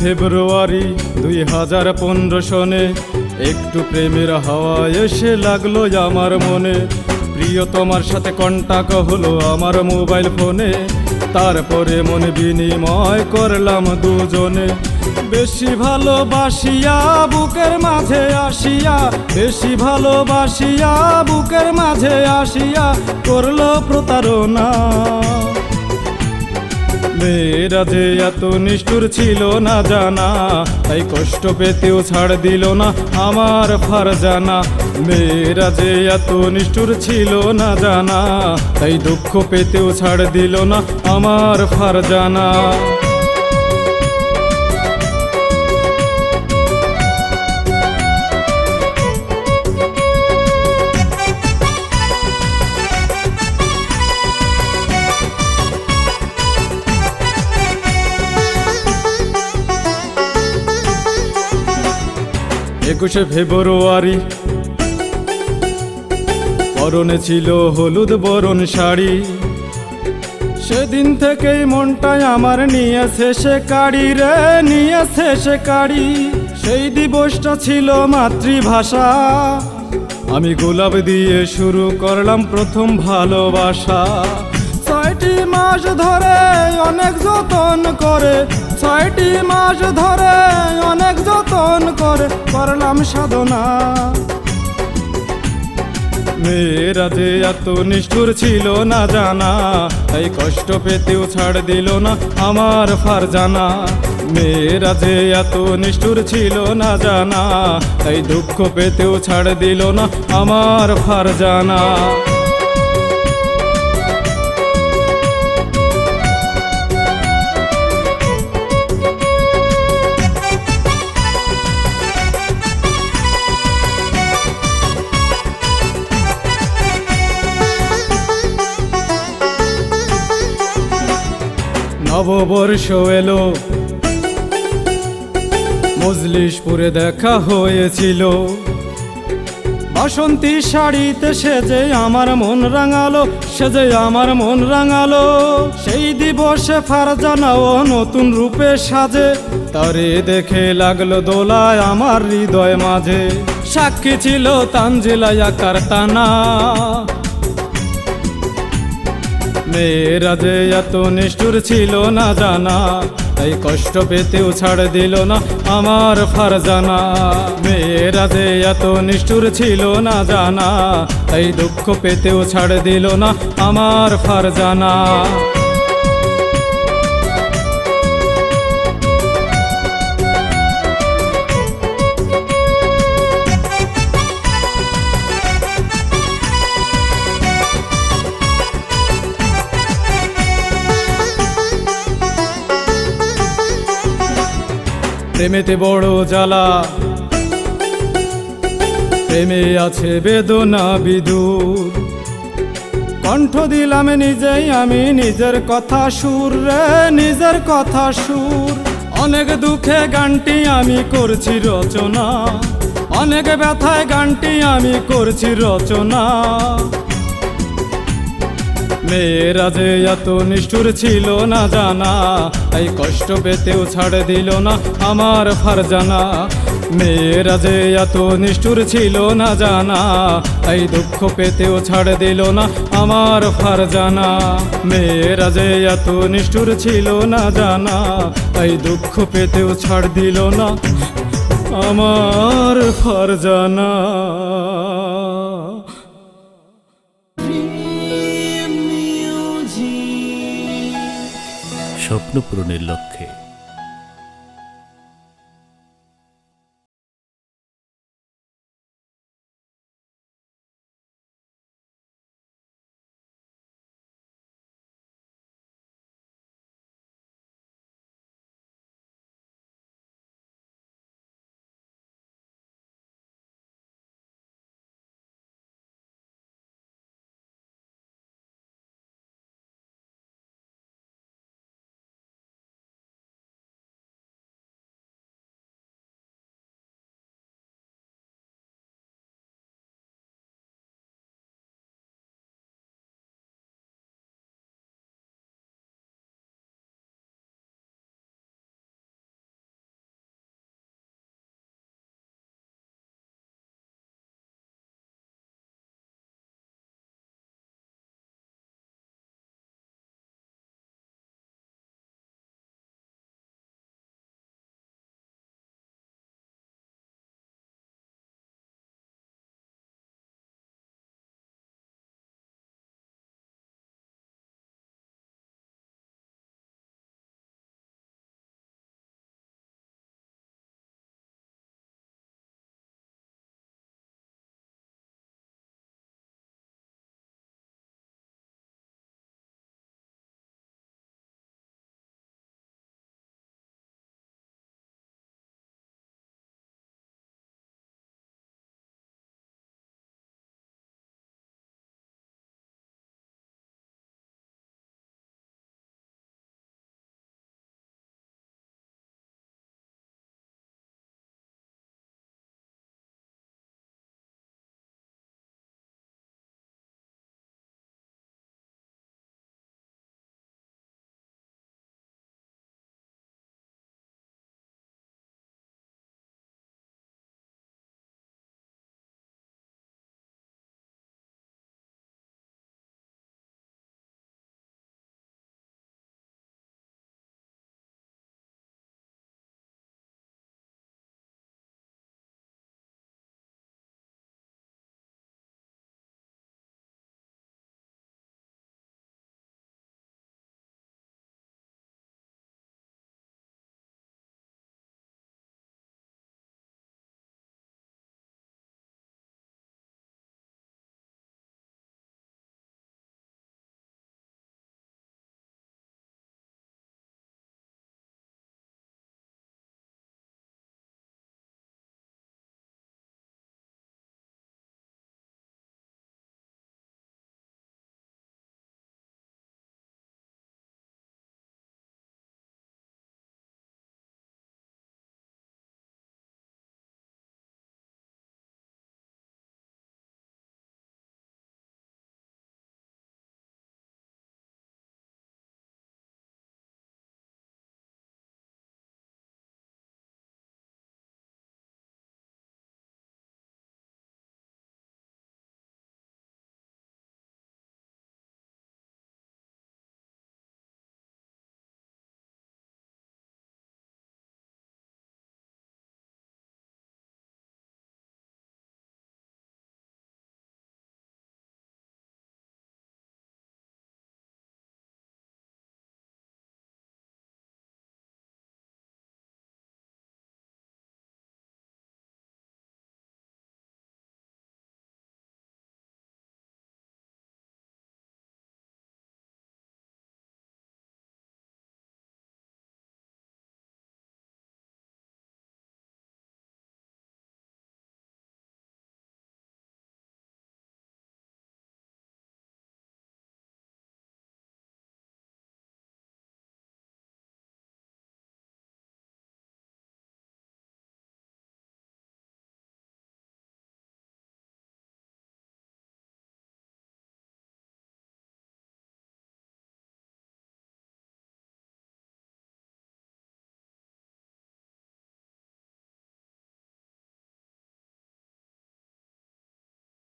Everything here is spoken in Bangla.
ফেব্রুয়ারি 2015 সনে একটু প্রেমের হাওয়া এসে লাগলো আমার মনে। প্রিয় তোমার সাথে কন্টাক্ট হলো আমার মোবাইল ফোনে, তারপরে মন বিনিময় করলাম দুজনে। বেশি ভালোবাসিয়া বুকের মাঝে আসিয়া, বেশি ভালোবাসিয়া বুকের মাঝে আসিয়া করলো প্রতারণা। মেয়েরা যে এত নিষ্ঠুর ছিল না জানা, তাই কষ্ট পেতেও ছাড় দিল না আমার ফারজানা। মেয়েরা যে এত নিষ্ঠুর ছিল না জানা, তাই দুঃখ পেতেও ছাড় দিল না আমার ফারজানা। ফেব্রুয়ারি পরনে ছিল হলুদ বরণ শাড়ি, সেদিন থেকেই মনটাই আমার নিয়েছে সে কাড়ি রে, নিয়েছে সে কাড়ি। সেই দিবসটা ছিল মাতৃভাষা, আমি গোলাপ দিয়ে শুরু করলাম প্রথম ভালোবাসা। 6টি মাস ধরে অনেক যতন করে, 6টি মাস ধরে অনেক যতন করে করলাম সাধনা। মেয়েরা যে এত নিষ্ঠুর ছিল না জানা, তাই কষ্ট পেতেও ছাড় দিল না আমার ফারজানা। মেয়েরা যে এত নিষ্ঠুর ছিল না জানা, তাই দুঃখ পেতেও ছাড় দিল না আমার ফারজানা। নববর্ষ এলো, মজলিশপুরে দেখা হয়েছিল। বাসন্তী শাড়িতে সেজে আমার মন রাঙালো, সেজে আমার মন রাঙালো। সেই দিবসে ফারজানাও নতুন রূপে সাজে, তারে দেখে লাগলো দোলায় আমার হৃদয় মাঝে। সাক্ষী ছিল তানজিলা আকার টানা। মেয়েরা যে এত নিষ্ঠুর ছিল না জানা, তাই কষ্ট পেতেও ছাড় দিল না আমার ফারজানা। মেয়েরা যে এত নিষ্ঠুর ছিল না জানা, তাই দুঃখ পেতেও ছাড় দিল না আমার ফারজানা। প্রেমেতে বড় জ্বালা, প্রেমে আছে বেদনা বিদুর। কণ্ঠ দিলাম নিজেই আমি নিজের কথা সুর রে, নিজের কথা সুর। অনেক দুঃখে গানটি আমি করছি রচনা, অনেক ব্যথায় গানটি আমি করছি রচনা। মেয়েরা যে এত নিষ্ঠুর ছিল না জানা, তাই কষ্ট পেতেও ছাড় দিল না আমার ফারজানা। মেয়েরা যে এত নিষ্ঠুর ছিল না জানা, তাই দুঃখ পেতেও ছাড় দিল না আমার ফারজানা। মেয়েরা যে এত নিষ্ঠুর ছিল না জানা, তাই দুঃখ পেতেও ছাড় দিল না আমার ফারজানা। স্বপ্ন পূরণের লক্ষ্যে